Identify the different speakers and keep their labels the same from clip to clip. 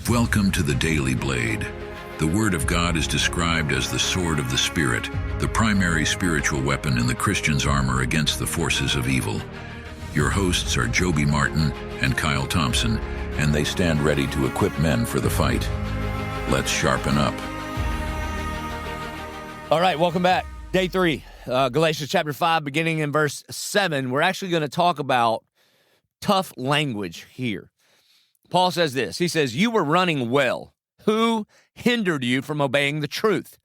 Speaker 1: Welcome to the Daily Blade. The Word of God is described as the sword of the Spirit, the primary spiritual weapon in the Christian's armor against the forces of evil. Your hosts are Joby Martin and Kyle Thompson, and they stand ready to equip men for the fight. Let's sharpen up.
Speaker 2: All right, welcome back. Day 3, Galatians chapter 5, beginning in verse 7. We're actually going to talk about tough language here. Paul says this. He says, "You were running well. Who hindered you from obeying the truth?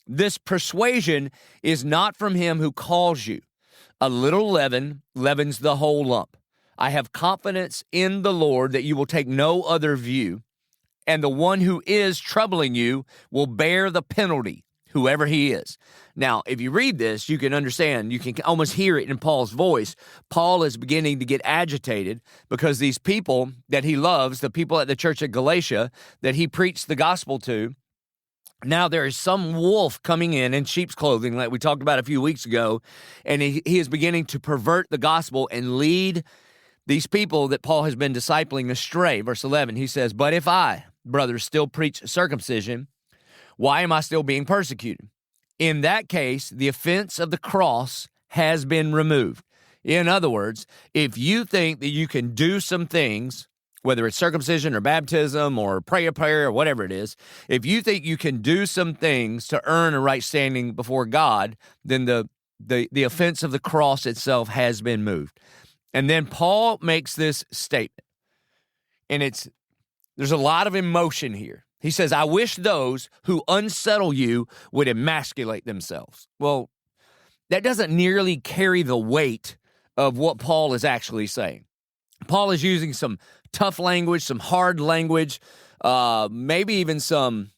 Speaker 2: This persuasion is not from him who calls you. A little leaven leavens the whole lump. I have confidence in the Lord that you will take no other view, and the one who is troubling you will bear the penalty, whoever he is." Now, if you read this, you can understand, you can almost hear it in Paul's voice. Paul is beginning to get agitated because these people that he loves, the people at the church at Galatia that he preached the gospel to, now there is some wolf coming in sheep's clothing, like we talked about a few weeks ago, and he is beginning to pervert the gospel and lead these people that Paul has been discipling astray. Verse 11, he says, "But if I, brothers, still preach circumcision, why am I still being persecuted? In that case, the offense of the cross has been removed." In other words, if you think that you can do some things, whether it's circumcision or baptism or pray a prayer or whatever it is, if you think you can do some things to earn a right standing before God, then the offense of the cross itself has been moved. And then Paul makes this statement, and there's a lot of emotion here. He says, "I wish those who unsettle you would emasculate themselves." Well, that doesn't nearly carry the weight of what Paul is actually saying. Paul is using some tough language, some hard language, maybe even some,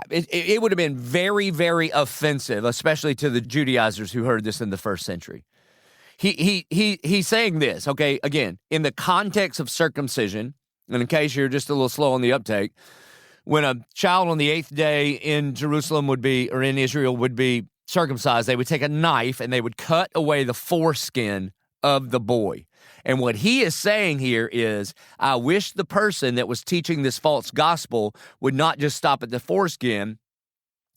Speaker 2: it would have been very, very offensive, especially to the Judaizers who heard this in the first century. He's saying this, okay, again, in the context of circumcision, and in case you're just a little slow on the uptake, when a child on the 8th day in Jerusalem or in Israel would be circumcised, they would take a knife and they would cut away the foreskin of the boy. And what he is saying here is, I wish the person that was teaching this false gospel would not just stop at the foreskin,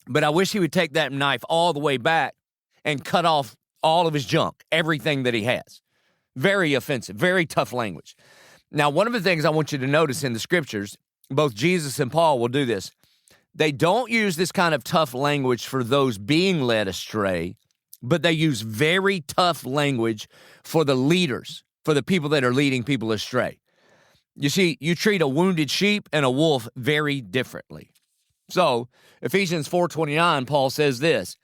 Speaker 2: but I wish he would take that knife all the way back and cut off all of his junk, everything that he has. Very offensive, very tough language. Now, one of the things I want you to notice in the scriptures, both Jesus and Paul will do this. They don't use this kind of tough language for those being led astray, but they use very tough language for the leaders, for the people that are leading people astray. You see, you treat a wounded sheep and a wolf very differently. So, Ephesians 4:29, Paul says this.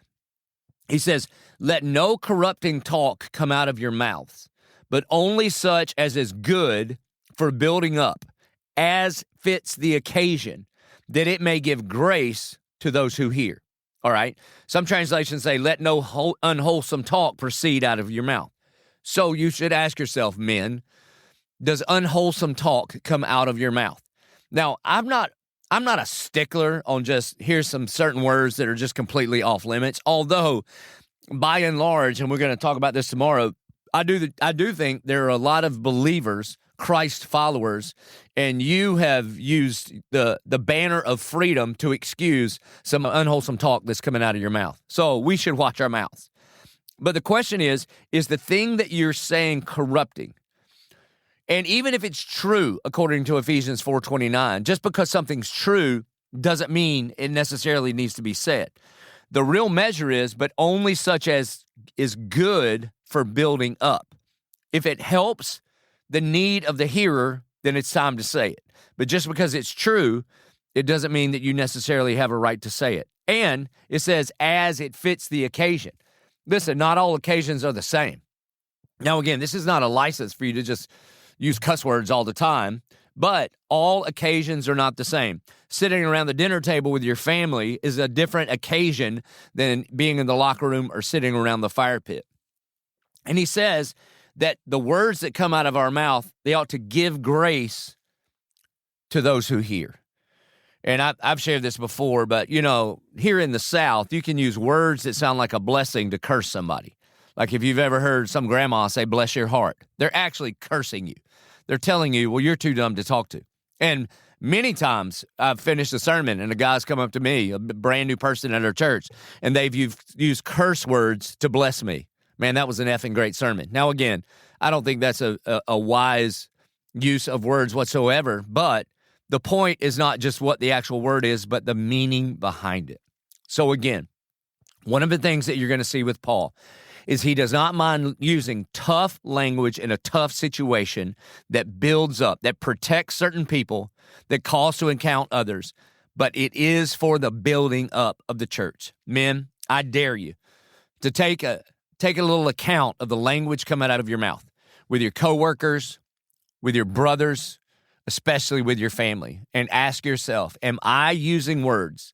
Speaker 2: He says, "Let no corrupting talk come out of your mouths, but only such as is good for building up, as fits the occasion, that it may give grace to those who hear." All right? Some translations say, "Let no unwholesome talk proceed out of your mouth." So you should ask yourself, men, does unwholesome talk come out of your mouth? Now, I'm not a stickler on just, here's some certain words that are just completely off limits, although by and large, and we're going to talk about this tomorrow, I do think there are a lot of believers, Christ followers, and you have used the banner of freedom to excuse some unwholesome talk that's coming out of your mouth. So we should watch our mouths. But the question is the thing that you're saying corrupting? And even if it's true, according to Ephesians 4:29, just because something's true doesn't mean it necessarily needs to be said. The real measure is, but only such as is good for building up. If it helps the need of the hearer, then it's time to say it. But just because it's true, it doesn't mean that you necessarily have a right to say it. And it says, as it fits the occasion. Listen, not all occasions are the same. Now, again, this is not a license for you to just use cuss words all the time, but all occasions are not the same. Sitting around the dinner table with your family is a different occasion than being in the locker room or sitting around the fire pit. And he says that the words that come out of our mouth, they ought to give grace to those who hear. And I've shared this before, but, here in the South, you can use words that sound like a blessing to curse somebody. Like if you've ever heard some grandma say, "Bless your heart," they're actually cursing you. They're telling you, well, you're too dumb to talk to. And Many times I've finished a sermon and a guy's come up to me, a brand new person at our church, and they've used curse words to bless me. Man, that was an effing great sermon. Now, again, I don't think that's a wise use of words whatsoever, but the point is not just what the actual word is, but the meaning behind it. So again, one of the things that you're going to see with Paul is he does not mind using tough language in a tough situation that builds up, that protects certain people, that calls to account others, but it is for the building up of the church. Men, I dare you to take a little account of the language coming out of your mouth with your coworkers, with your brothers, especially with your family, and ask yourself, am I using words?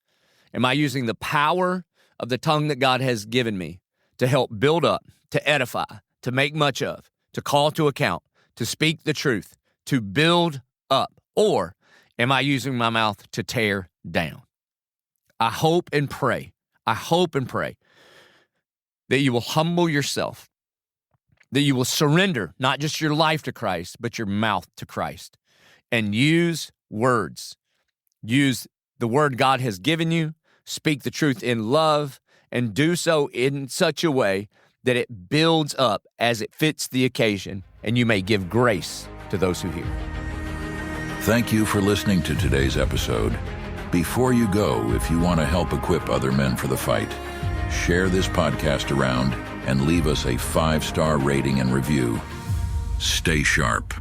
Speaker 2: Am I using the power of the tongue that God has given me to help build up, to edify, to make much of, to call to account, to speak the truth, to build up? Or am I using my mouth to tear down? I hope and pray that you will humble yourself, that you will surrender not just your life to Christ, but your mouth to Christ, and use words. Use the word God has given you, speak the truth in love, and do so in such a way that it builds up as it fits the occasion, and you may give grace to those who hear.
Speaker 1: Thank you for listening to today's episode. Before you go, if you want to help equip other men for the fight, share this podcast around and leave us a 5-star rating and review. Stay sharp.